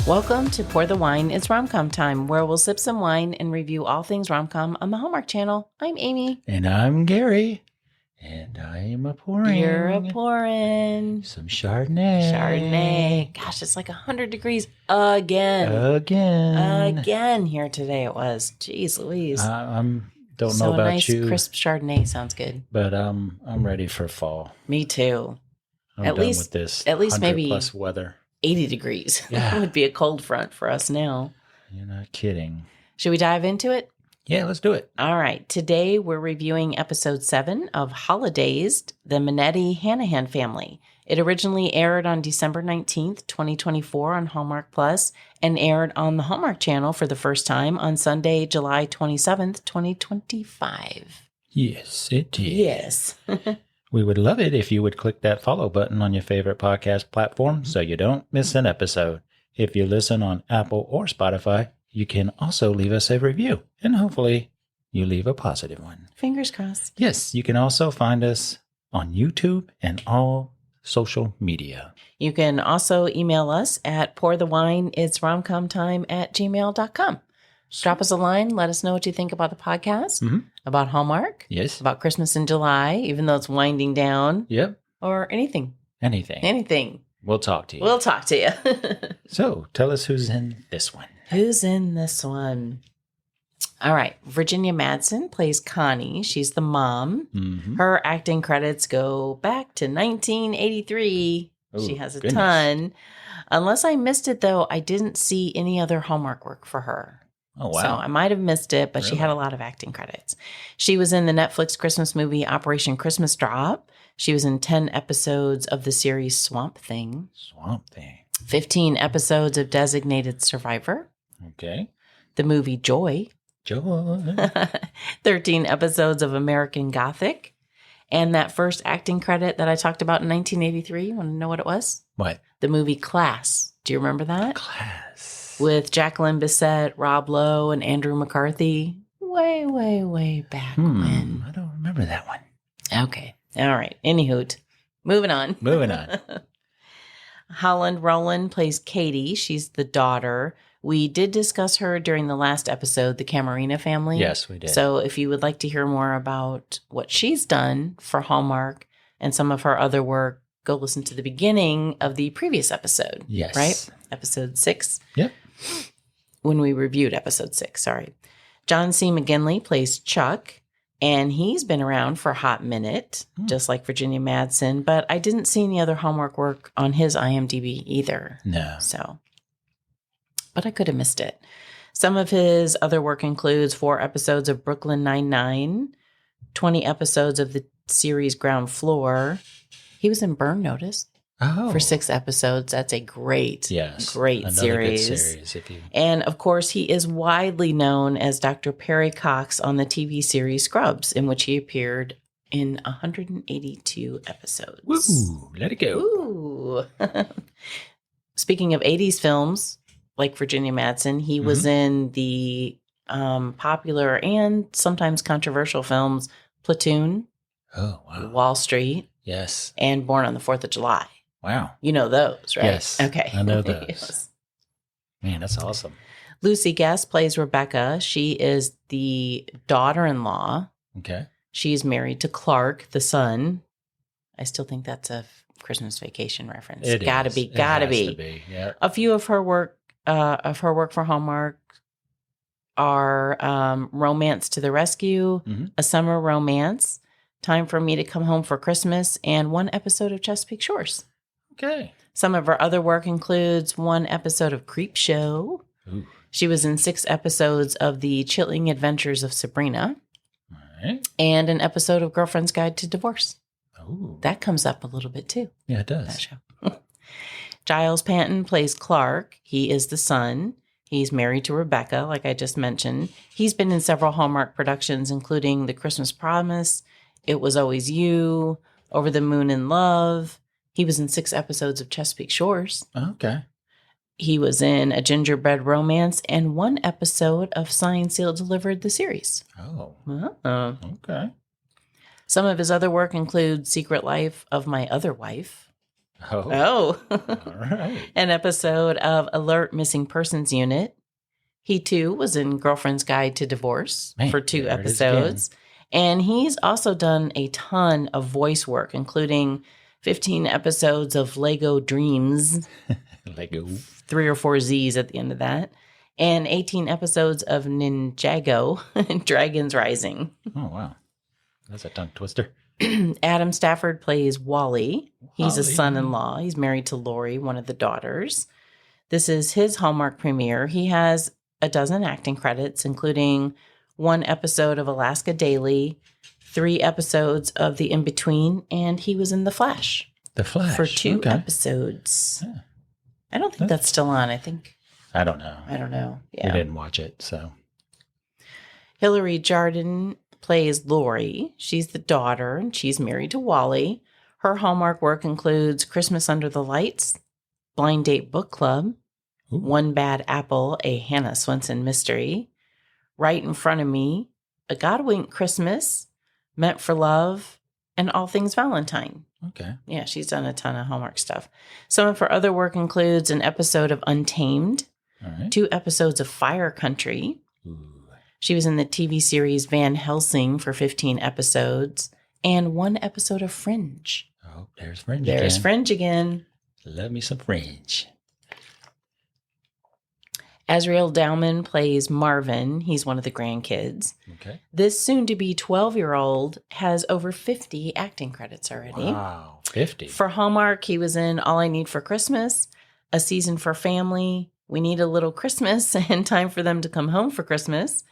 Welcome to Pour the Wine, It's Rom-Com Time, where we'll sip some wine and review all things rom-com on the Hallmark Channel. I'm Amy. And I'm Gary. And I am a-pouring. You're a-pouring. Some Chardonnay. Chardonnay. Gosh, it's like 100 degrees again. Again here today it was. Jeez Louise. Don't know about nice, you. Crisp Chardonnay sounds good. But I'm ready for fall. Me too. I'm done with this at least maybe plus weather. 80 degrees. Yeah. That would be a cold front for us now. You're not kidding. Should we dive into it? Yeah, let's do it. All right. Today we're reviewing episode 7 of Holidazed, the Manetti-Hanahan family. It originally aired on December 19th, 2024 on Hallmark Plus and aired on the Hallmark Channel for the first time on Sunday, July 27th, 2025. Yes, it did. Yes. We would love it if you would click that follow button on your favorite podcast platform so you don't miss an episode. If you listen on Apple or Spotify, you can also leave us a review, and hopefully you leave a positive one. Fingers crossed. Yes, you can also find us on YouTube and all social media. You can also email us at pourthewinei'sromcomtime@gmail.com. Drop us a line. Let us know what you think about the podcast, about Hallmark, yes, about Christmas in July, even though it's winding down. Yep. Or anything. Anything. We'll talk to you. We'll talk to you. So tell us who's in this one. Who's in this one? All right. Virginia Madsen plays Connie. She's the mom. Mm-hmm. Her acting credits go back to 1983. Ooh, she has a goodness. ton. Unless I missed it, though, I didn't see any other Hallmark work for her. Oh, wow. So I might have missed it, but Really? she had a lot of acting credits. She was in the Netflix Christmas movie Operation Christmas Drop. She was in 10 episodes of the series Swamp Thing. 15 episodes of Designated Survivor. Okay. The movie Joy. 13 episodes of American Gothic. And that first acting credit that I talked about in 1983. You want to know what it was? What? The movie Class. Do you remember that? Class. With Jacqueline Bisset, Rob Lowe, and Andrew McCarthy. Way back when. I don't remember that one. Okay. All right. Anywho, moving on. Holland Rowland plays Katie. She's the daughter. We did discuss her during the last episode, the Camarena family. Yes, we did. So if you would like to hear more about what she's done for Hallmark and some of her other work, go listen to the beginning of the previous episode. Yes. Right? Episode 6. Yep. When we reviewed episode 6, sorry. John C. McGinley plays Chuck, and he's been around for a hot minute, just like Virginia Madsen, but I didn't see any other Hallmark work on his IMDb either. No. So, but I could have missed it. Some of his other work includes 4 episodes of Brooklyn Nine-Nine, 20 episodes of the series Ground Floor. He was in Burn Notice. Oh. For 6 episodes. That's a great series. Good series And of course, he is widely known as Dr. Perry Cox on the TV series Scrubs, in which he appeared in 182 episodes. Woo, let it go. Ooh. Speaking of 80s films, like Virginia Madsen, he was in the popular and sometimes controversial films Platoon, Oh, wow. Wall Street, Yes. and Born on the 4th of July. Wow. You know those, right? Yes. Okay. I know those. Yes. Man, that's awesome. Lucy Guest plays Rebecca. She is the daughter-in-law. Okay. She's married to Clark, the son. I still think that's a Christmas Vacation reference. Gotta be. Yeah. A few of her work for Hallmark are Romance to the Rescue, A Summer Romance, Time for Me to Come Home for Christmas, and 1 episode of Chesapeake Shores. Okay. Some of her other work includes 1 episode of Creep Show. Ooh. She was in 6 episodes of The Chilling Adventures of Sabrina. All right. And an episode of Girlfriend's Guide to Divorce. Oh. That comes up a little bit too. Yeah, it does. That show. Giles Panton plays Clark. He is the son. He's married to Rebecca, like I just mentioned. He's been in several Hallmark productions, including The Christmas Promise, It Was Always You, Over the Moon in Love. He was in 6 episodes of Chesapeake Shores. Okay. He was in A Gingerbread Romance and 1 episode of Signed, Sealed, Delivered, the series. Oh. Okay. Some of his other work includes Secret Life of My Other Wife. Oh, Oh. all right. An episode of Alert Missing Persons Unit. He too was in Girlfriend's Guide to Divorce Man, for 2 there it is again. episodes. And he's also done a ton of voice work, including 15 episodes of Lego Dreams, Lego. 3 or 4 Z's at the end of that, and 18 episodes of Ninjago, Dragons Rising. Oh, wow. That's a tongue twister. Adam Stafford plays Wally. He's a Wally. son-in-law. He's married to Lori, one of the daughters. This is his Hallmark premiere. He has a dozen acting credits, including 1 episode of Alaska Daily, 3 episodes of The In-Between, and he was in The Flash. The Flash. For 2 Okay. episodes. Yeah. I don't think that's still on. I don't know. don't know. We Yeah. didn't watch it, so. Hilary Jardin plays Lori. She's the daughter, and she's married to Wally. Her Hallmark work includes Christmas Under the Lights, Blind Date Book Club, Ooh. One Bad Apple, a Hannah Swenson mystery, Right in Front of Me, A Godwink Christmas, Meant for Love, and All Things Valentine. Okay. Yeah, she's done a ton of Hallmark stuff. Some of her other work includes an episode of Untamed, All right. 2 episodes of Fire Country. Ooh. She was in the TV series Van Helsing for 15 episodes, and 1 episode of Fringe. Oh, there's Fringe There's again. Fringe again. Love me some Fringe. Azrael Dowman plays Marvin. He's one of the grandkids. Okay. This soon-to-be 12-year-old has over 50 acting credits already. Wow. 50. For Hallmark, he was in All I Need for Christmas, A Season for Family, We Need a Little Christmas, and Time for Them to Come Home for Christmas.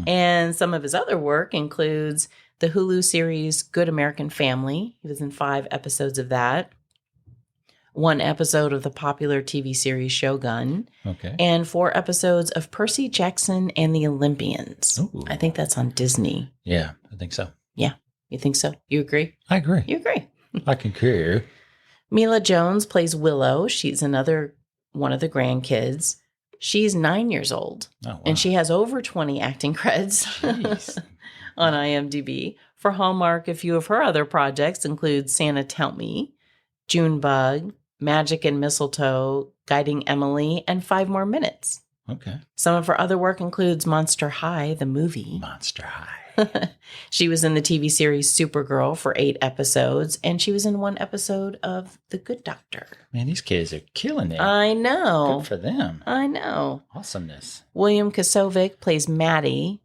And some of his other work includes the Hulu series Good American Family. He was in 5 episodes of that. 1 episode of the popular TV series Shogun. Okay. And 4 episodes of Percy Jackson and the Olympians. Ooh. I think that's on Disney. Yeah, I think so. Yeah. You think so? You agree? I agree. You agree. I concur. Mila Jones plays Willow. She's another one of the grandkids. She's 9 years old. Oh, wow. And she has over 20 acting credits Jeez. on IMDb. For Hallmark, a few of her other projects include Santa Tell Me, Junebug, Magic and Mistletoe, Guiding Emily, and 5 More Minutes. Okay. Some of her other work includes Monster High, the movie. Monster High. She was in the TV series Supergirl for 8 episodes, and she was in 1 episode of The Good Doctor. Man, these kids are killing it. I know. Good for them. I know. Awesomeness. William Kosovic plays Maddie.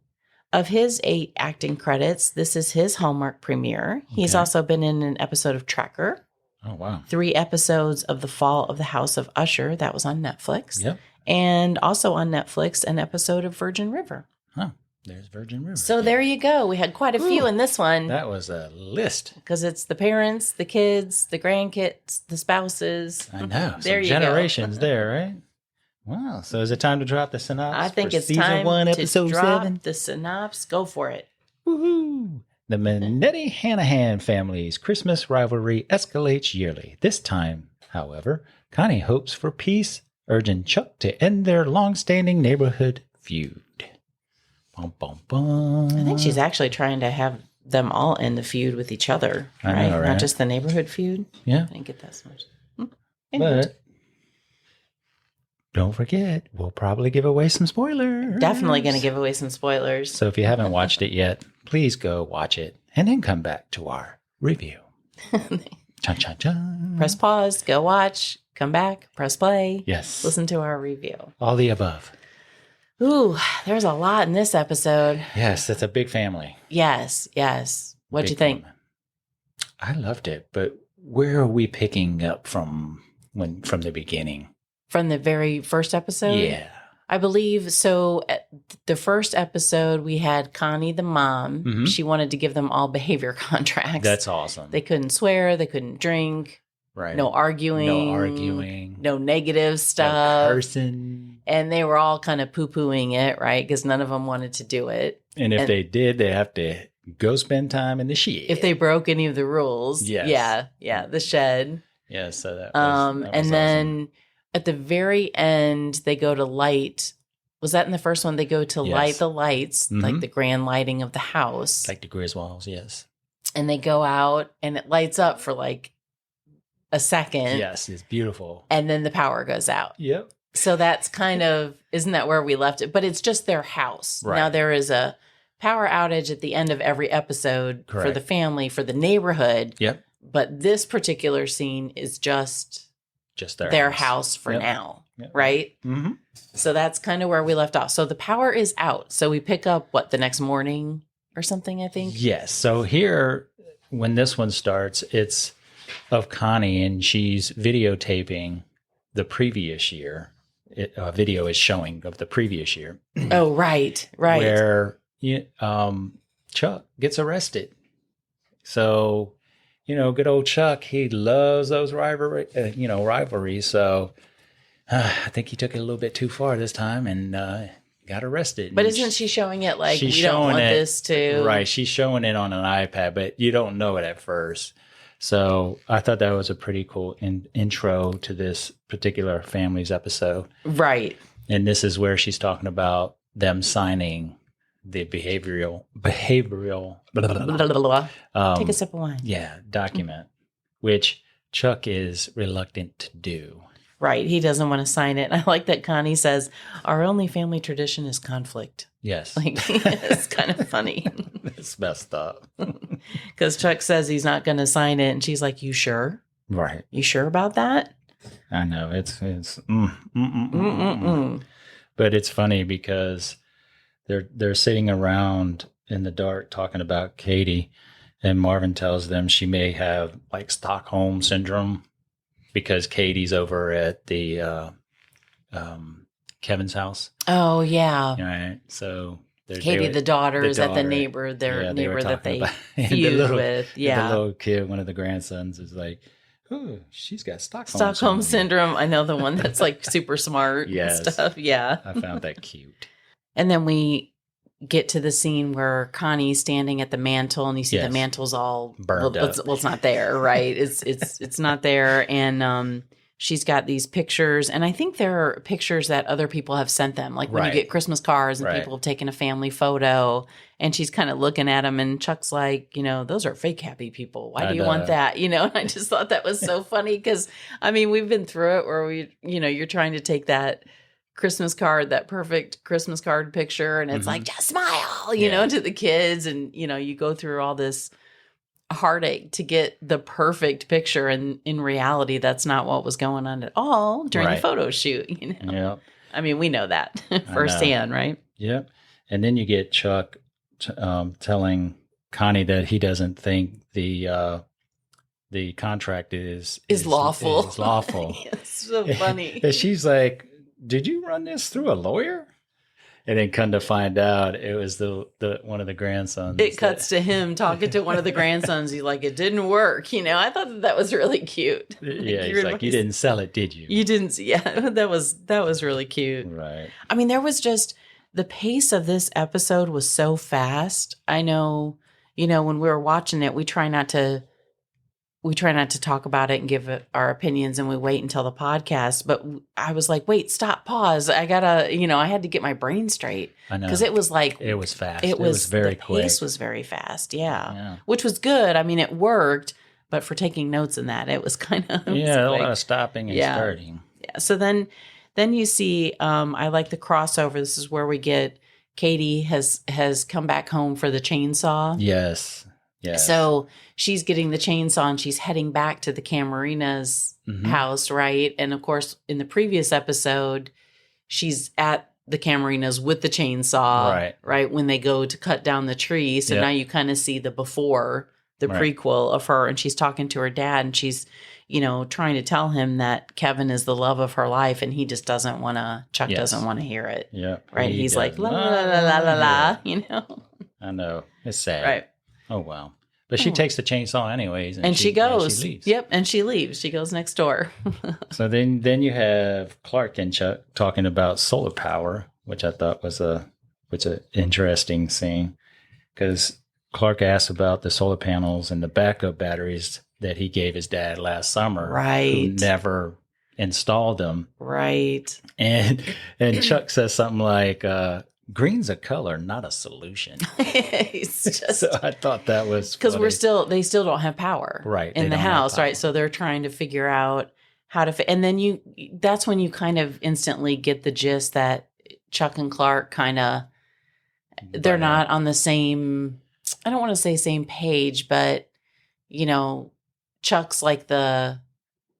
Of his 8 acting credits, this is his Hallmark premiere. He's Okay. also been in an episode of Tracker, Oh, wow. 3 episodes of The Fall of the House of Usher. That was on Netflix. Yep. And also on Netflix, an episode of Virgin River. Huh. There's Virgin River. So there you go. We had quite a few in this one. That was a list. Because it's the parents, the kids, the grandkids, the spouses. I know. There Some you generations there, right? Wow. So is it time to drop the synopsis? I think for it's season time 1, to episode drop 7? the synopsis. Go for it. Woohoo! The Manetti-Hanahan family's Christmas rivalry escalates yearly. This time, however, Connie hopes for peace, urging Chuck to end their long-standing neighborhood feud. Bum, bum, bum. I think she's actually trying to have them all end the feud with each other, I right? know, right? Not just the neighborhood feud. Yeah, I didn't get that so much. but don't forget, we'll probably give away some spoilers. Definitely going to give away some spoilers. So if you haven't watched it yet, please go watch it and then come back to our review. Chun, chun, chun. Press pause, go watch, come back, press play, Yes. listen to our review. All the above. Ooh, there's a lot in this episode. Yes, it's a big family. Yes, yes. What'd you Big think? family. I loved it, but where are we picking up from the beginning? From the very first episode? Yeah. I believe so. At the first episode, we had Connie, the mom. Mhm. She wanted to give them all behavior contracts. That's awesome. They couldn't swear, they couldn't drink, right. no arguing, No arguing. no negative No stuff. cursing. And they were all kind of poo-pooing it, right? Because none of them wanted to do it. And if And- they did, they have to go spend time in the shed. If they broke any of the rules. Yes. Yeah, the shed. Yeah, so that was, And that was then awesome. at the very end, they go to light. Was that in the first one? They go to Yes. light the lights, like Mhm. the grand lighting of the house. Like the Griswolds, yes. And they go out and it lights up for like a second. Yes, it's beautiful. And then the power goes out. Yep. So that's kind of, isn't that where we left it? But it's just their house. Right. Now there is a power outage at the end of every episode for Correct. the family, for the neighborhood. Yep. But this particular scene is just their house for now. Yep. Right? Mm-hmm. So that's kind of where we left off. So the power is out. So we pick up, the next morning or something, I think? Yes. So here, when this one starts, it's of Connie, and she's videotaping the previous year. A video is showing of the previous year. Oh, right. Where Chuck gets arrested. So, good old Chuck, he loves those rivalries. So I think he took it a little bit too far this time and got arrested. But isn't she showing it like, we don't want this to... Right, she's showing it on an iPad, but you don't know it at first. So I thought that was a pretty cool intro to this particular family's episode. Right. And this is where she's talking about them signing the behavioral take a sip of wine. Yeah, document, which Chuck is reluctant to do. Right. He doesn't want to sign it. And I like that Connie says, our only family tradition is conflict. Yes. Like, it's kind of funny. It's messed up. Because Chuck says he's not going to sign it. And she's like, you sure? Right. You sure about that? I know. But it's funny because they're sitting around in the dark talking about Katie, and Marvin tells them she may have like Stockholm syndrome because Katie's over at the Kevin's house. Oh, yeah. Right. So Katie, the daughter, is at the neighbor, neighbor that they feud with. Yeah. The little kid, one of the grandsons, is like, oh, she's got Stockholm syndrome. I know, the one that's like super smart and stuff. Yeah. I found that cute. And then we get to the scene where Connie's standing at the mantle, and you see the mantle's all burned up. Well, it's not there, right? It's not there. And she's got these pictures, and I think there are pictures that other people have sent them, like when you get Christmas cards and people have taken a family photo, and she's kind of looking at them, and Chuck's like, those are fake happy people. Why do you want that? And I just thought that was so funny because, I mean, we've been through it where you're trying to take that Christmas card, that perfect Christmas card picture, and it's like, just smile, to the kids, and you go through all this heartache to get the perfect picture, and in reality that's not what was going on at all during the photo shoot. Yeah, I mean, we know that firsthand, right? Yep. And then you get Chuck telling Connie that he doesn't think the contract is lawful. Is lawful. It's so funny. And she's like, did you run this through a lawyer? And then come to find out, it was the one of the grandsons. It cuts to him talking to one of the grandsons. He's like, it didn't work. I thought that was really cute. Yeah, he's like, you didn't sell it, did you? You didn't. Yeah, that was really cute. Right. I mean, there was just, the pace of this episode was so fast. I know, when we were watching it, we try not to talk about it and give it our opinions, and we wait until the podcast. But I was like, wait, stop, pause. I gotta, I had to get my brain straight. I know. Because it was like, it was fast. It was very quick. The pace was very fast. Yeah. Which was good. I mean, it worked, but for taking notes in that, it was kind of, a lot of stopping and starting. Yeah. So then you see, I like the crossover. This is where we get Katie has come back home for the chainsaw. Yes. Yeah. So she's getting the chainsaw and she's heading back to the Camarina's house, right? And of course, in the previous episode, she's at the Camarina's with the chainsaw, right? When they go to cut down the tree. So now you kind of see the before, the prequel of her, and she's talking to her dad, and she's, trying to tell him that Kevin is the love of her life, and he just doesn't want to, Chuck doesn't want to hear it. Yeah. Right? He's like, la, la, la, la, la, la, I know. It's sad. Right. Oh, wow. But she takes the chainsaw anyways. And she goes. And she leaves. Yep. And she leaves. She goes next door. So then you have Clark and Chuck talking about solar power, which I thought was an interesting scene. Because Clark asked about the solar panels and the backup batteries that he gave his dad last summer. Right. Who never installed them. Right. And Chuck says something like, green's a color, not a solution. It's just So I thought that was because funny. they still don't have power Right, in they the don't have house, right? power. So they're trying to figure out how to and then that's when you kind of instantly get the gist that Chuck and Clark kind of they're But, not on the same, I don't want to say same page, but Chuck's like the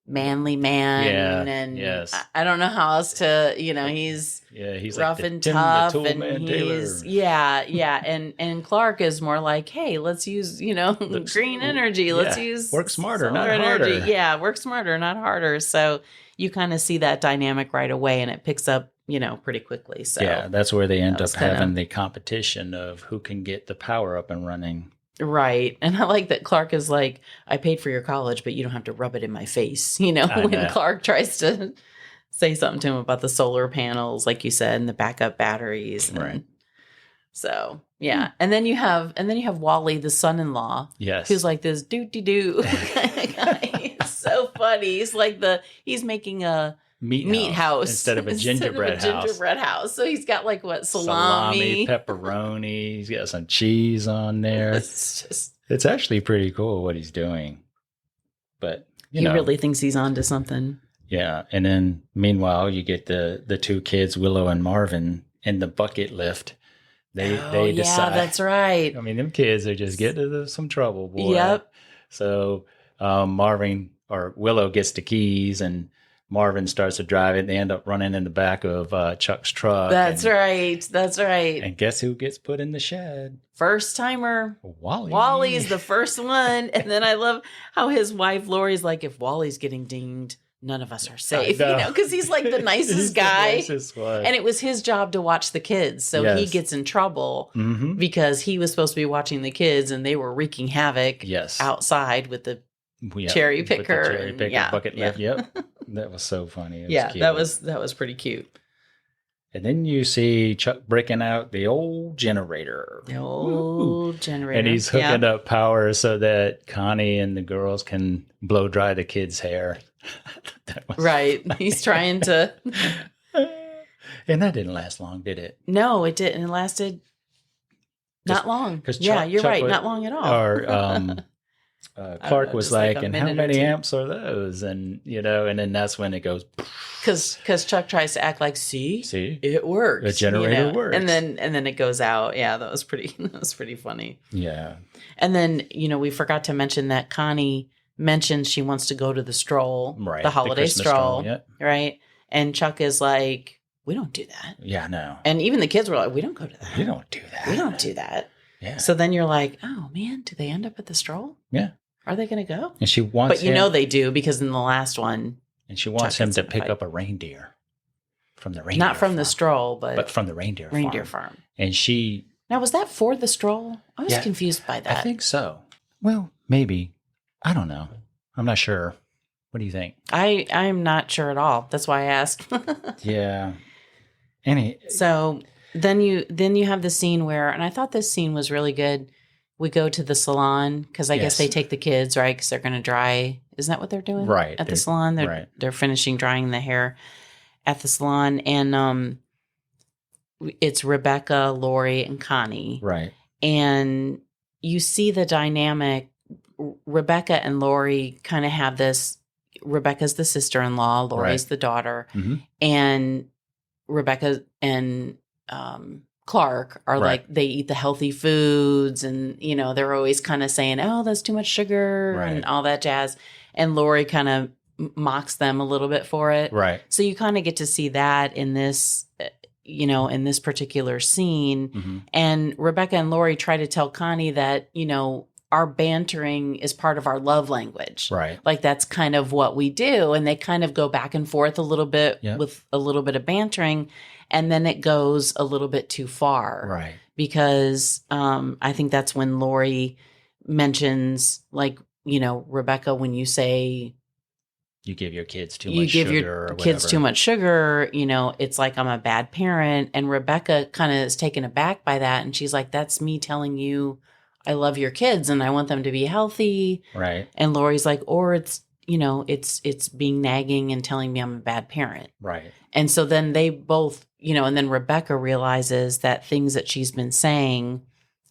manly man, Yeah, and yes. I don't know how else to, he's he's rough like the and Tim the tough, Tool and Man he's Taylor. yeah, and Clark is more like, hey, let's use green energy, let's Yeah, use work smarter, solar not energy, harder. yeah, work smarter, not harder. So you kind of see that dynamic right away, and it picks up pretty quickly. So Yeah, that's where they end that up was kinda- having the competition of who can get the power up and running. right. And I like that Clark is like, I paid for your college, but you don't have to rub it in my face. When know. Clark tries to say something to him about the solar panels, like you said, and the backup batteries. And Right. so, yeah. And then you have Wally, the son-in-law, Yes. who's like this doo-doo kind of guy. It's so funny. He's making a meat house instead of a gingerbread house. So he's got like what, salami, pepperoni. He's got some cheese on there. It's actually pretty cool what he's doing. But he really thinks he's onto something. Yeah, and then meanwhile you get the two kids, Willow and Marvin, in the bucket lift. They decide. Yeah, that's right. I mean, them kids are just getting into some trouble, boy. Yep. So Marvin or Willow gets the keys, and Marvin starts to drive it. They end up running in the back of Chuck's truck. That's right. That's right. And guess who gets put in the shed? First timer. Wally. Wally's the first one. And then I love how his wife Lori's like, if Wally's getting dinged, none of us are safe. Because he's like the nicest guy. The nicest one. And it was his job to watch the kids. So he gets in trouble because he was supposed to be watching the kids, and they were wreaking havoc outside with the cherry picker. Bucket lift. Yep. That was so funny. It was cute. that was pretty cute. And then you see Chuck breaking out the old generator. The old generator. And he's hooking up power so that Connie and the girls can blow dry the kids' hair. Right. Funny. He's trying to. And that didn't last long, did it? No, it didn't. It lasted not long. You're right. Not long at all. Or Clark was like, and how many amps are those? And, and then that's when it goes. Because Chuck tries to act like, see, it works. The generator works. And then it goes out. Yeah, that was pretty funny. Yeah. And then, we forgot to mention that Connie mentioned she wants to go to the stroll, right? The holiday stroll, yep. Right? And Chuck is like, we don't do that. Yeah, no. And even the kids were like, we don't go to that. We don't do that. We don't do that. Yeah. So then you're like, oh man, do they end up at the stroll? Yeah. Are they going to go? And she wants But they do, because in the last one. And she wants him to pick up a reindeer from the reindeer Not from farm. The stroll, but from the reindeer farm. And she... Now, was that for the stroll? I was confused by that. I think so. Well, maybe. I don't know. I'm not sure. What do you think? I'm not sure at all. That's why I asked. Yeah. So then you have the scene where, and I thought this scene was really good. We go to the salon because I guess they take the kids, right? Because they're going to dry. Isn't that what they're doing? Right. At the salon. They're finishing drying the hair at the salon. And it's Rebecca, Lori, and Connie. Right. And you see the dynamic. Rebecca and Lori kind of have this. Rebecca's the sister-in-law. Lori's the daughter. Mm-hmm. And Rebecca and Clark are like, they eat the healthy foods, and they're always kind of saying, oh, that's too much sugar and all that jazz. And Lori kind of mocks them a little bit for it. Right. So you kind of get to see that in this, in this particular scene. Mm-hmm. And Rebecca and Lori try to tell Connie that, our bantering is part of our love language. Right. Like that's kind of what we do. And they kind of go back and forth a little bit with a little bit of bantering. And then it goes a little bit too far. Right. Because I think that's when Lori mentions, like, Rebecca, when you say you give your kids too much sugar. You give your kids too much sugar, it's like I'm a bad parent. And Rebecca kind of is taken aback by that. And she's like, that's me telling you I love your kids and I want them to be healthy. Right. And Lori's like, or it's it's being nagging and telling me I'm a bad parent. Right. And so then they both, and then Rebecca realizes that things that she's been saying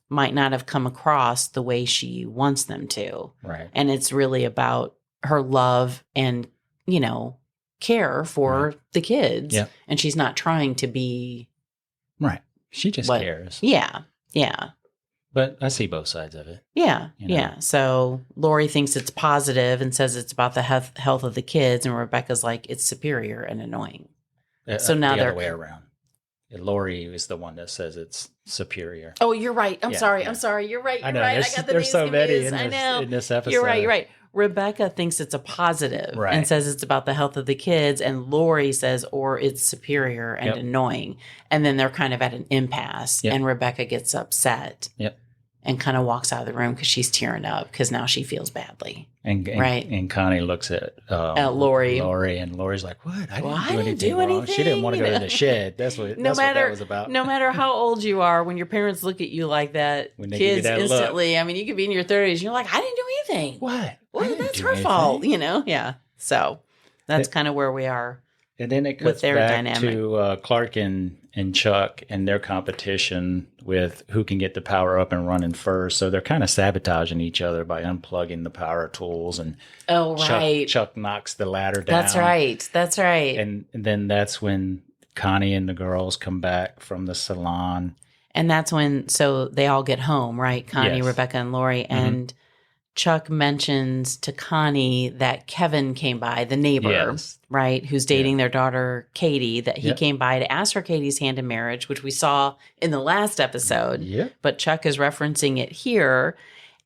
might not have come across the way she wants them to. Right. And it's really about her love and, care for the kids. Yep. And she's not trying to be. Right. She just cares. Yeah. Yeah. But I see both sides of it. Yeah. Yeah. So Lori thinks it's positive and says it's about the health of the kids. And Rebecca's like, it's superior and annoying. So now the they're other way around. Lori is the one that says it's superior. Oh, you're right. I'm sorry. You're right. I know. I got the there's so many in this episode. You're right. Rebecca thinks it's a positive right. and says it's about the health of the kids. And Lori says, or it's superior and annoying. And then they're kind of at an impasse. Yep. And Rebecca gets upset. Yep. And kind of walks out of the room because she's tearing up because now she feels badly. And Connie looks at Lori. And Lori's like, "What? I didn't do anything wrong. She didn't want to go to the shed. That's what that was about." No matter how old you are, when your parents look at you like that, kids instantly. Look. I mean, you could be in your 30s. And you're like, "I didn't do anything. What? Well, that's her fault." Yeah. So that's kind of where we are. And then it cuts back to Clark and Chuck and their competition with who can get the power up and running first. So they're kind of sabotaging each other by unplugging the power tools. And Chuck knocks the ladder down. That's right. And then that's when Connie and the girls come back from the salon. And that's when, so they all get home, right? Connie, yes. Rebecca, and Lori. And Chuck mentions to Connie that Kevin came by, the neighbor, right, who's dating their daughter, Katie, that he came by to ask for Katie's hand in marriage, which we saw in the last episode. Yep. But Chuck is referencing it here.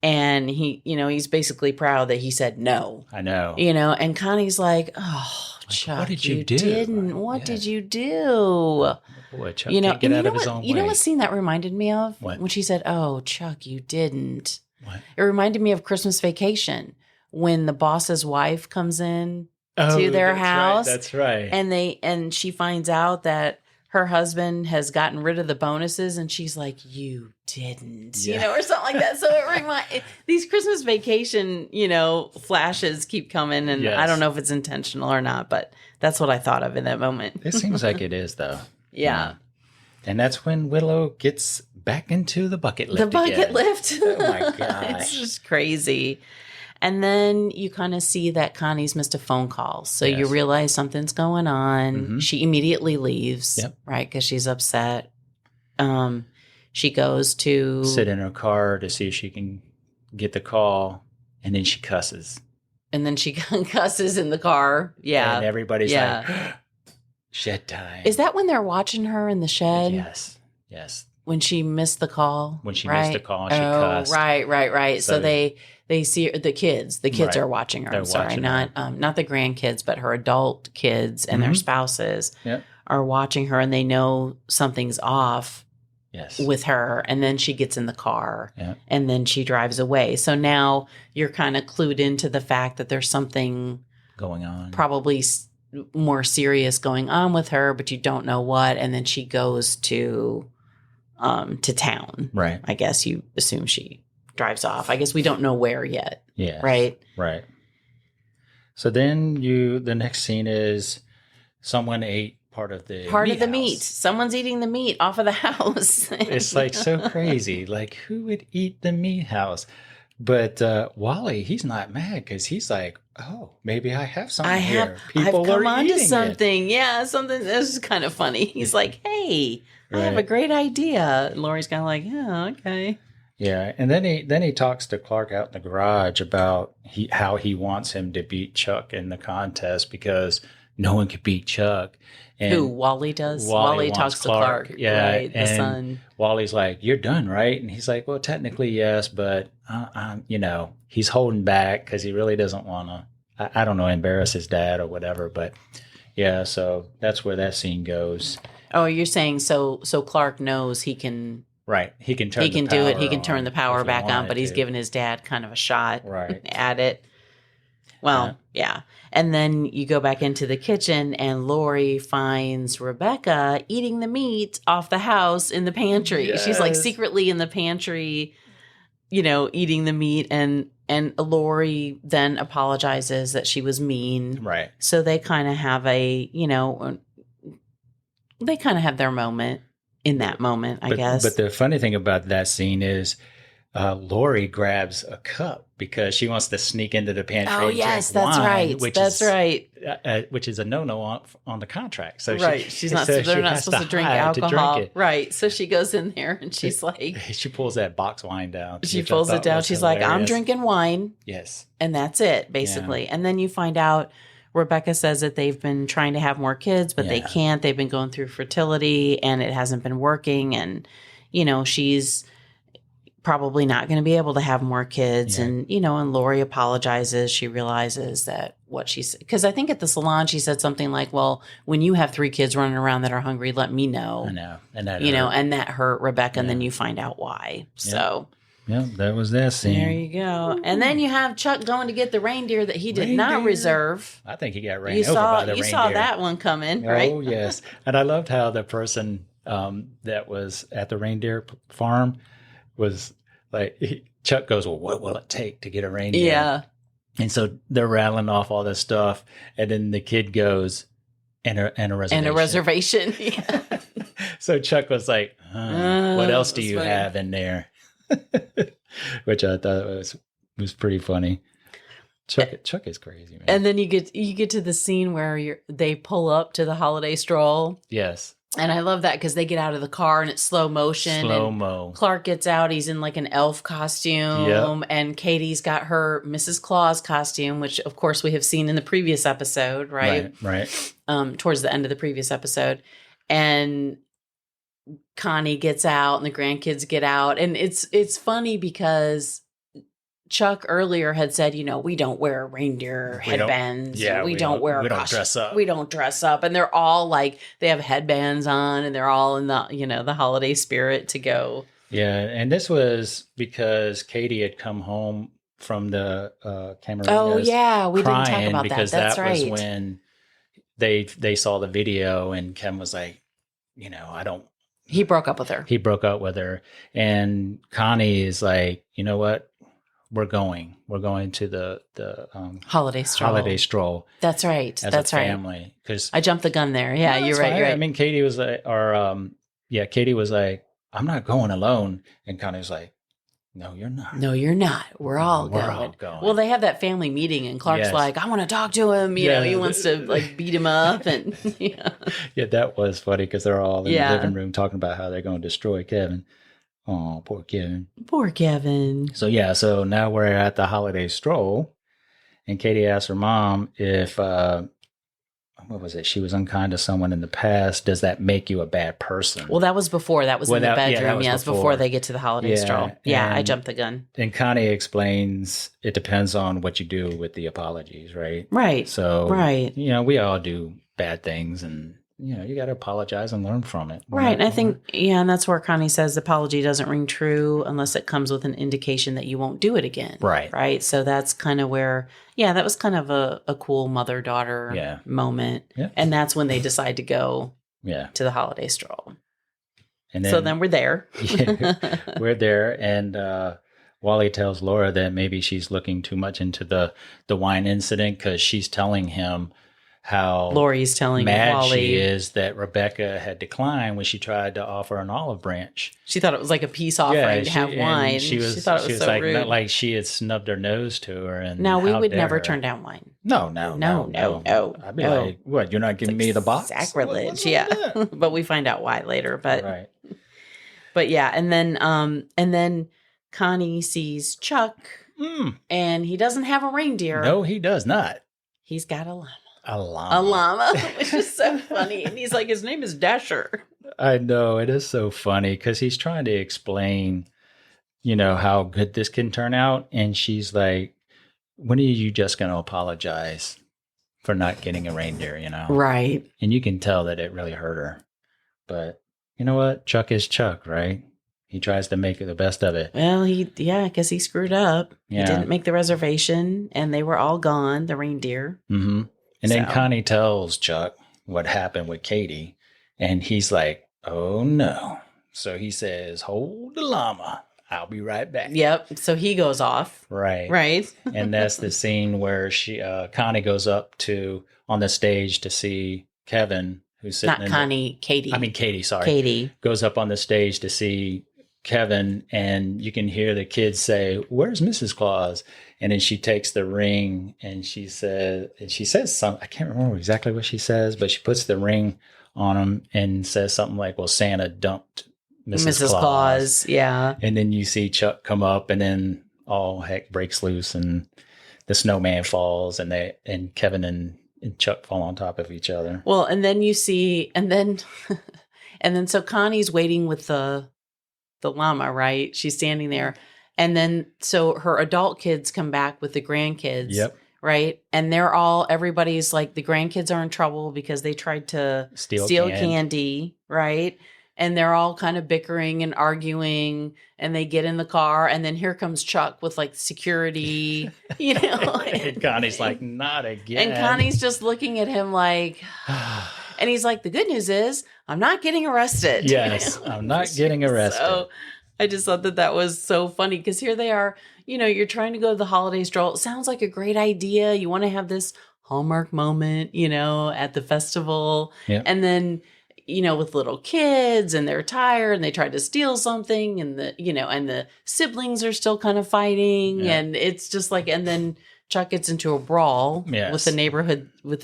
And he, he's basically proud that he said no. I know. And Connie's like, oh, Chuck, what did you do? What did you do? Boy, Chuck can't get out of his own way. You know what scene that reminded me of? What? When she said, oh, Chuck, you didn't. What? It reminded me of Christmas Vacation when the boss's wife comes in to their house. That's right. And she finds out that her husband has gotten rid of the bonuses, and she's like, "You didn't," or something like that. So these Christmas Vacation, flashes keep coming, and I don't know if it's intentional or not, but that's what I thought of in that moment. It seems like it is, though. Yeah. And that's when Willow gets back into the bucket lift. Lift. Oh my gosh. It's just crazy. And then you kind of see that Connie's missed a phone call. So you realize something's going on. Mm-hmm. She immediately leaves, right? Because she's upset. She goes to sit in her car to see if she can get the call. And then she cusses. And then she cusses in the car. Yeah. And everybody's like, shed time. Is that when they're watching her in the shed? Yes. When she missed the call? When she missed the call, she cussed. Right. So they see the kids. The kids are watching her. They're I'm sorry, watching not the grandkids, but her adult kids and their spouses are watching her, and they know something's off with her. And then she gets in the car, and then she drives away. So now you're kind of clued into the fact that there's something going on, probably more serious going on with her, but you don't know what. And then she goes to town. Right. I guess you assume she drives off. I guess we don't know where yet. Yeah. Right. So then the next scene is someone ate part of the meat. Someone's eating the meat off of the house. It's like so crazy. Like, who would eat the meat house? But Wally, he's not mad because he's like, oh, maybe I have something here. People I've come are onto eating something. It. Yeah, something. This is kind of funny. He's like, hey, I have a great idea. And Lori's kind of like, yeah, okay. Yeah, and then he talks to Clark out in the garage about how he wants him to beat Chuck in the contest because no one could beat Chuck. And who, Wally does? Wally talks to Clark. Yeah, right, the son. Wally's like, you're done, right? And he's like, well, technically, yes, but, he's holding back because he really doesn't want to, I don't know, embarrass his dad or whatever. But, yeah, so that's where that scene goes. Oh, you're saying so Clark knows he can... Right. He can turn He can do it. He can turn the power back on, but he's giving his dad kind of a shot at it. Well, yeah. And then you go back into the kitchen and Lori finds Rebecca eating the meat off the house in the pantry. Yes. She's like secretly in the pantry, eating the meat. And and Lori then apologizes that she was mean. Right. So they kind of have they kind of have their moment in that moment, I guess. But the funny thing about that scene is Lori grabs a cup because she wants to sneak into the pantry. Oh, and yes, drink that's wine, right. That's right. Which is a no-no on the contract. So right. They're not supposed to drink alcohol. Right. So she goes in there and she's like, she pulls that box wine down. She pulls it down. She's like, I'm drinking wine. Yes. And that's it, basically. Yeah. And then you find out Rebecca says that they've been trying to have more kids, but they can't. They've been going through fertility and it hasn't been working. And, she's probably not going to be able to have more kids. Yeah. And, and Lori apologizes. She realizes that because I think at the salon, she said something like, well, when you have 3 kids running around that are hungry, let me know. I know. And that and that hurt Rebecca. And then you find out why. So. Yeah, that was that scene. There you go. Ooh. And then you have Chuck going to get the reindeer that he did not reserve. I think he got ran over by the reindeer. You saw that one coming, right? Oh, yes. And I loved how the person that was at the reindeer farm was like, Chuck goes, well, what will it take to get a reindeer? Yeah. And so they're rattling off all this stuff. And then the kid goes, and a reservation. And a reservation. Yeah. So Chuck was like, what else do you have in there? Which I thought was pretty funny. Chuck is crazy, man. And then you get to the scene where they pull up to the holiday stroll. Yes. And I love that because they get out of the car and it's slow motion. Slow-mo. Clark gets out. He's in like an elf costume. Yep. And Katie's got her Mrs. Claus costume, which of course we have seen in the previous episode, right? Right. Towards the end of the previous episode. And Connie gets out and the grandkids get out. And it's funny because Chuck earlier had said, we don't wear reindeer headbands. We don't dress up. We don't dress up. And they're all like, they have headbands on and they're all in the, the holiday spirit to go. Yeah. And this was because Katie had come home from the Cameroon. Oh, yeah. We didn't talk about because that. That's right. Was when they saw the video and Ken was like, He broke up with her. He broke up with her. And Connie is like, you know what? We're going to the holiday stroll. That's right. As That's a family. Because I jumped the gun there. Yeah, you're right. You're right. I mean, Katie was like, Katie was like, I'm not going alone. And Connie was like, no, you're not. No, you're not. We're all going. Well, they have that family meeting, and Clark's like, I want to talk to him. He wants to like beat him up, and yeah, that was funny because they're all in the living room talking about how they're going to destroy Kevin. Oh, poor Kevin. Poor Kevin. So now we're at the holiday stroll, and Katie asked her mom if, what was it? She was unkind to someone in the past. Does that make you a bad person? Well, that was before. That was in the bedroom. Yeah, before they get to the holiday stroll. Yeah, I jumped the gun. And Connie explains it depends on what you do with the apologies, right? Right. So, we all do bad things and you got to apologize and learn from it. Right. And I think, and that's where Connie says the apology doesn't ring true unless it comes with an indication that you won't do it again. Right. Right. So that's kind of where, that was kind of a cool mother-daughter moment. Yeah. And that's when they decide to go to the holiday stroll. And then we're there. We're there. And Wally tells Laura that maybe she's looking too much into the wine incident because she's telling him how Lori's telling mad Wally she is that Rebecca had declined when she tried to offer an olive branch. She thought it was like a peace offering to have wine. She thought it was so like, rude. Not like she had snubbed her nose to her. And now we would never turn down wine. No. I'd be like, what? You're not giving me the box? Sacrilege, but we find out why later. But and then Connie sees Chuck, and he doesn't have a reindeer. No, he does not. He's got a llama. A llama. A llama, which is so funny. And he's like, his name is Dasher. I know. It is so funny because he's trying to explain, how good this can turn out. And she's like, when are you just going to apologize for not getting a reindeer, Right. And you can tell that it really hurt her. But you know what? Chuck is Chuck, right? He tries to make the best of it. Well, because he screwed up. Yeah. He didn't make the reservation and they were all gone, the reindeer. Mm-hmm. And then Connie tells Chuck what happened with Katie, and he's like, oh, no. So he says, hold the llama. I'll be right back. Yep. So he goes off. Right. Right. And that's the scene where Connie goes up on the stage to see Kevin, who's sitting Not Connie, Katie. Katie, sorry. Katie. Goes up on the stage to see Kevin, and you can hear the kids say, "Where's Mrs. Claus?" And then she takes the ring and she says something. I can't remember exactly what she says, but she puts the ring on him and says something like, "Well, Santa dumped Mrs. Claus." Yeah. And then you see Chuck come up, and then all heck breaks loose, and the snowman falls, and Kevin and Chuck fall on top of each other. Well, and then you see, and then so Connie's waiting with the llama, right? She's standing there. And then, so her adult kids come back with the grandkids. Yep. Right. And everybody's like, the grandkids are in trouble because they tried to steal candy. Right. And they're all kind of bickering and arguing, and they get in the car, and then here comes Chuck with like security, And Connie's like, not again. And Connie's just looking at him like, and he's like, the good news is I'm not getting arrested. Yes, I'm not getting arrested. So I just thought that was so funny, because here they are, you're trying to go to the holiday stroll. It sounds like a great idea. You want to have this Hallmark moment, at the festival. Yep. And then, with little kids, and they're tired and they tried to steal something, and the siblings are still kind of fighting. Yeah. And it's just like, and then Chuck gets into a brawl Yes. with the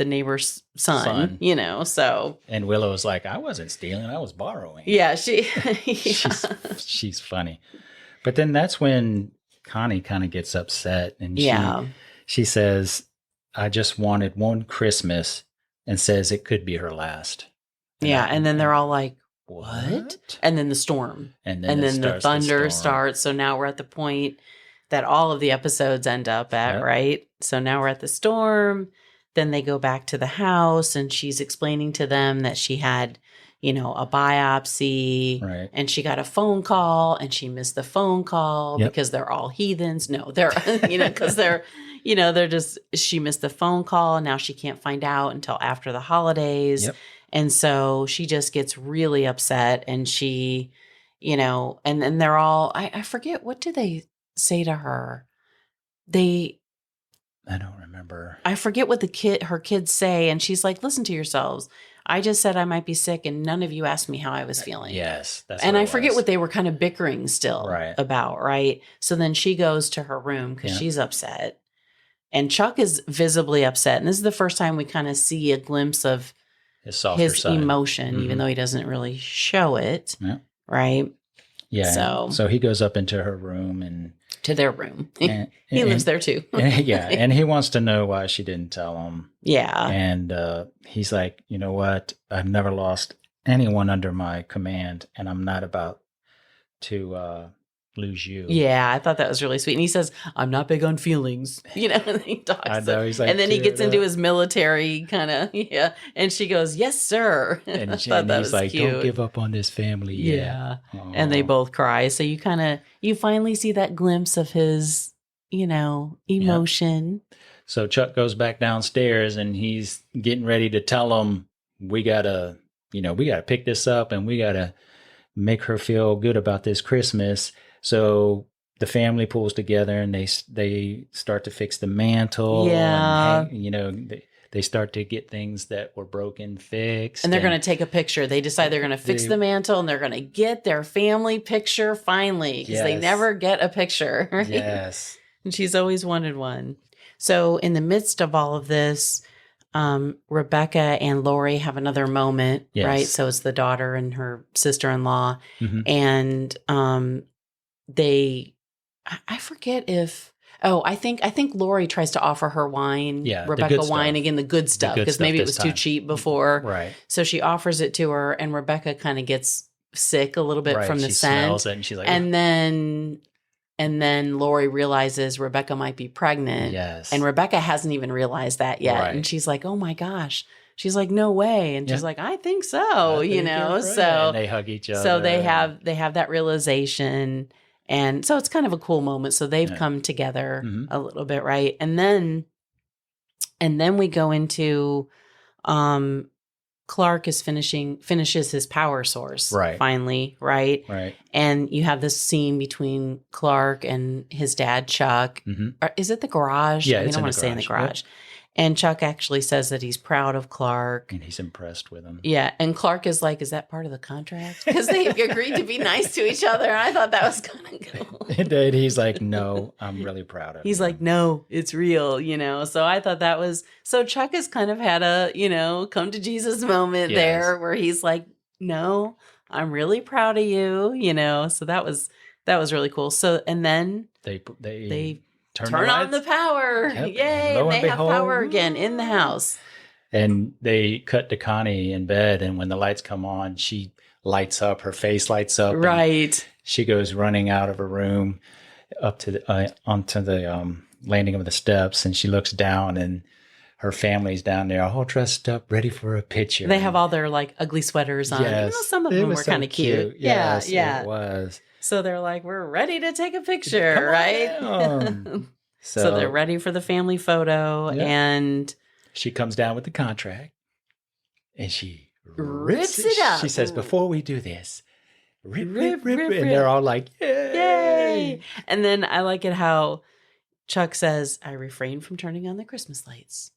neighbor's son. So. And Willow's like, I wasn't stealing, I was borrowing. Yeah, She's funny. But then that's when Connie kind of gets upset, and she says, I just wanted one Christmas, and says it could be her last. And then they're all like, what? And then the storm. And then the thunder starts. So now we're at the point that all of the episodes end up at, right? So now we're at the storm. Then they go back to the house, and she's explaining to them that she had, a biopsy, right? And she got a phone call, and she missed the phone call because they're all heathens. No, they're, because they're, she missed the phone call. And now she can't find out until after the holidays. Yep. And so she just gets really upset, and she, and then they're all, I forget, what do they say to her? I don't remember. I forget what her kids say. And she's like, listen to yourselves. I just said I might be sick, and none of you asked me how I was feeling. Yes. And I forget what they were kind of bickering still about. Right. So then she goes to her room because she's upset, and Chuck is visibly upset. And this is the first time we kind of see a glimpse of his emotion, even though he doesn't really show it. Yeah. Right. Yeah. So he goes up into her room and to their room. He lives there too. And he wants to know why she didn't tell him. Yeah. And he's like, you know what? I've never lost anyone under my command, and I'm not about to lose you. Yeah, I thought that was really sweet. And he says, I'm not big on feelings. And he talks. I know, he's like, and then he gets into his military kind of, And she goes, yes, sir. And he's like, cute. Don't give up on this family yet. Yeah. And they both cry. So you finally see that glimpse of his, emotion. Yep. So Chuck goes back downstairs, and he's getting ready to tell him, we gotta pick this up, and we gotta make her feel good about this Christmas. So the family pulls together, and they start to fix the mantle. Yeah. And, they start to get things that were broken fixed. And they're going to take a picture. They decide they're going to fix the mantle, and they're going to get their family picture finally, because they never get a picture. Right? Yes. And she's always wanted one. So in the midst of all of this, Rebecca and Lori have another moment, right? So it's the daughter and her sister-in-law. Mm-hmm. And I forget if, I think Lori tries to offer her wine, Rebecca wine, again, the good stuff, because maybe it was too cheap before. Right. So she offers it to her, and Rebecca kind of gets sick a little bit from the scent. She smells it, and she's like, and then Lori realizes Rebecca might be pregnant. Yes. And Rebecca hasn't even realized that yet. Right. And she's like, oh my gosh. She's like, no way. And she's like, I think so, So and they hug each other. So they have that realization. And so it's kind of a cool moment. So they've come together a little bit, right? And then we go into Clark is finishes his power source. Right. Finally. Right. Right. And you have this scene between Clark and his dad, Chuck. Mm-hmm. Or is it the garage? Yeah, I it's don't in want the to say in the garage. garage. And Chuck actually says that he's proud of Clark. And he's impressed with him. Yeah. And Clark is like, is that part of the contract? Because they agreed to be nice to each other. And I thought that was kind of cool. And he's like, no, I'm really proud of He's him. like, no, it's real, So I thought that was, so Chuck has kind of had a, come to Jesus moment Yes. there where he's like, no, I'm really proud of you, So that was really cool. So, and then they turn on the power. Yep. Yay. And they have power again in the house. And they cut to Connie in bed. And when the lights come on, she lights up, her face lights up. Right. She goes running out of her room up to onto the landing of the steps. And she looks down and her family's down there all dressed up, ready for a picture. They have all their like ugly sweaters on. Yes. Even though some of them were kind of cute. Yes, yeah. it was. So they're like, we're ready to take a picture, right? So they're ready for the family photo. Yeah. And she comes down with the contract and she rips it up. She says, before we do this, rip. And they're all like, yay. And then I like it how Chuck says, I refrained from turning on the Christmas lights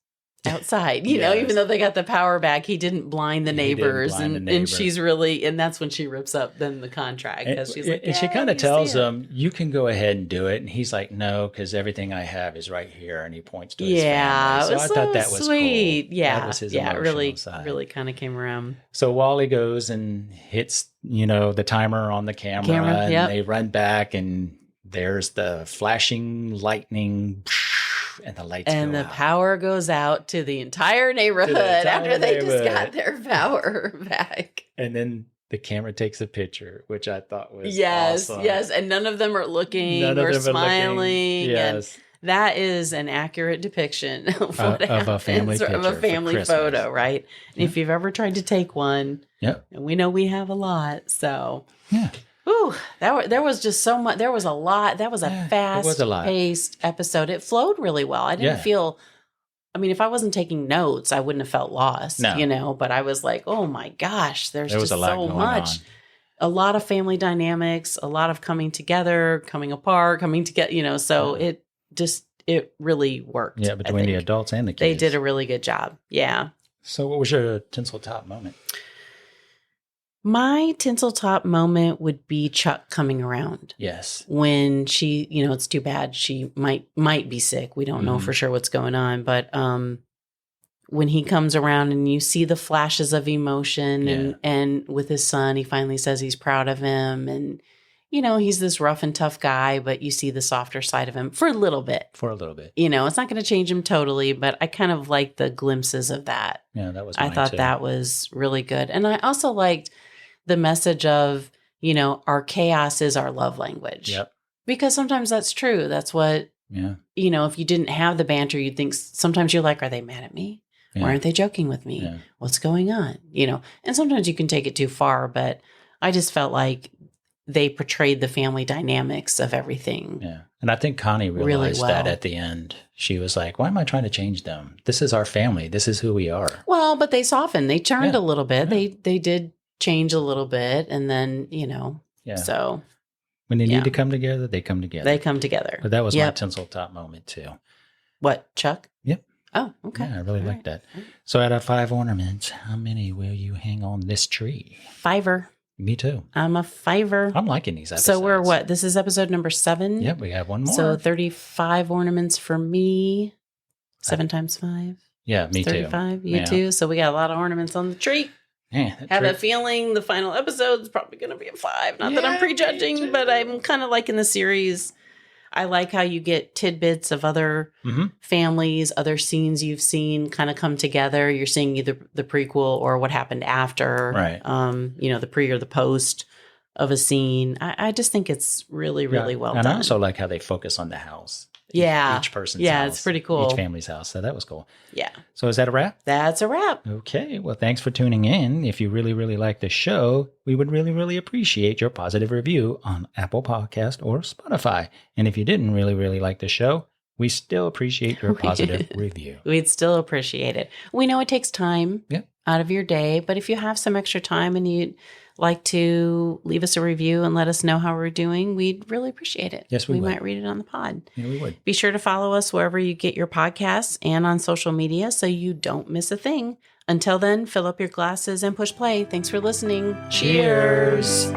outside, even though they got the power back, he didn't blind the neighbors. And she's really, and that's when she rips up then the contract. Because she's like, and she kind of tells him, you can go ahead and do it. And he's like, no, because everything I have is right here. And he points to his family. So I thought that was sweet. Cool. Yeah. That was his really, side. really kind of came around. So Wally goes and hits, the timer on the camera and they run back and there's the flashing lightning and the lights and go the out. Power goes out to the entire neighborhood after they just got their power back. And then the camera takes a picture, which I thought was awesome. Yes. And none of them are looking or smiling. Yes. And that is an accurate depiction of what of a family picture, of a family photo, right? And if you've ever tried to take one, and we know we have a Yeah. lot, Ooh, there was just so much. There was a lot. That was a fast-paced episode. It flowed really well. I didn't feel. I mean, if I wasn't taking notes, I wouldn't have felt lost. No. But I was like, oh my gosh, there's just so much. On. A lot of family dynamics, a lot of coming together, coming apart, coming together. So it really worked. Yeah, between the adults and the kids, they did a really good job. Yeah. So, what was your tinsel top moment? My tinsel top moment would be Chuck coming around. Yes. When she, it's too bad she might be sick. We don't know for sure what's going on, but when he comes around and you see the flashes of emotion and with his son, he finally says he's proud of him and he's this rough and tough guy, but you see the softer side of him for a little bit. It's not going to change him totally, but I kind of like the glimpses of that. Yeah, that was I thought too. That was really good. And I also liked the message of, our chaos is our love language. Yep. Because sometimes that's true. That's what, if you didn't have the banter, you'd think sometimes you're like, are they mad at me? Yeah. Or aren't they joking with me? Yeah. What's going on? And sometimes you can take it too far, but I just felt like they portrayed the family dynamics of everything. Yeah. And I think Connie realized that at the end. She was like, why am I trying to change them? This is our family. This is who we are. Well, but they softened. They turned a little bit. Yeah. They did change a little bit. And then, so. When they need to come together, they come together. They come together. But that was my tinsel top moment too. What, Chuck? Yep. Oh, okay. Yeah, I really liked that. So out of 5 ornaments, how many will you hang on this tree? 5. Me too. I'm a 5. I'm liking these episodes. So we're what? This is episode number 7? Yep, we have one more. So 35 ornaments for me. 7 times 5. Yeah, me 35. You too. So we got a lot of ornaments on the tree. Yeah, have a feeling the final episode is probably going to be a 5. Not that I'm prejudging, but I'm kind of liking the series. I like how you get tidbits of other families, other scenes you've seen kind of come together. You're seeing either the prequel or what happened after, right? The pre or the post of a scene. I just think it's really, really well done. And I also like how they focus on the house. Each person's house. Yeah, it's pretty cool. Each family's house. So that was cool. Yeah. So is that a wrap? That's a wrap. Okay. Well, thanks for tuning in. If you really, really like the show, we would really, really appreciate your positive review on Apple Podcast or Spotify. And if you didn't really, really like the show, we still appreciate your positive review. We'd still appreciate it. We know it takes time. Yeah. out of your day. But if you have some extra time and you'd like to leave us a review and let us know how we're doing, we'd really appreciate it. Yes, we would. might read it on the pod. Yeah, we would. Be sure to follow us wherever you get your podcasts and on social media so you don't miss a thing. Until then, fill up your glasses and push play. Thanks for listening. Cheers.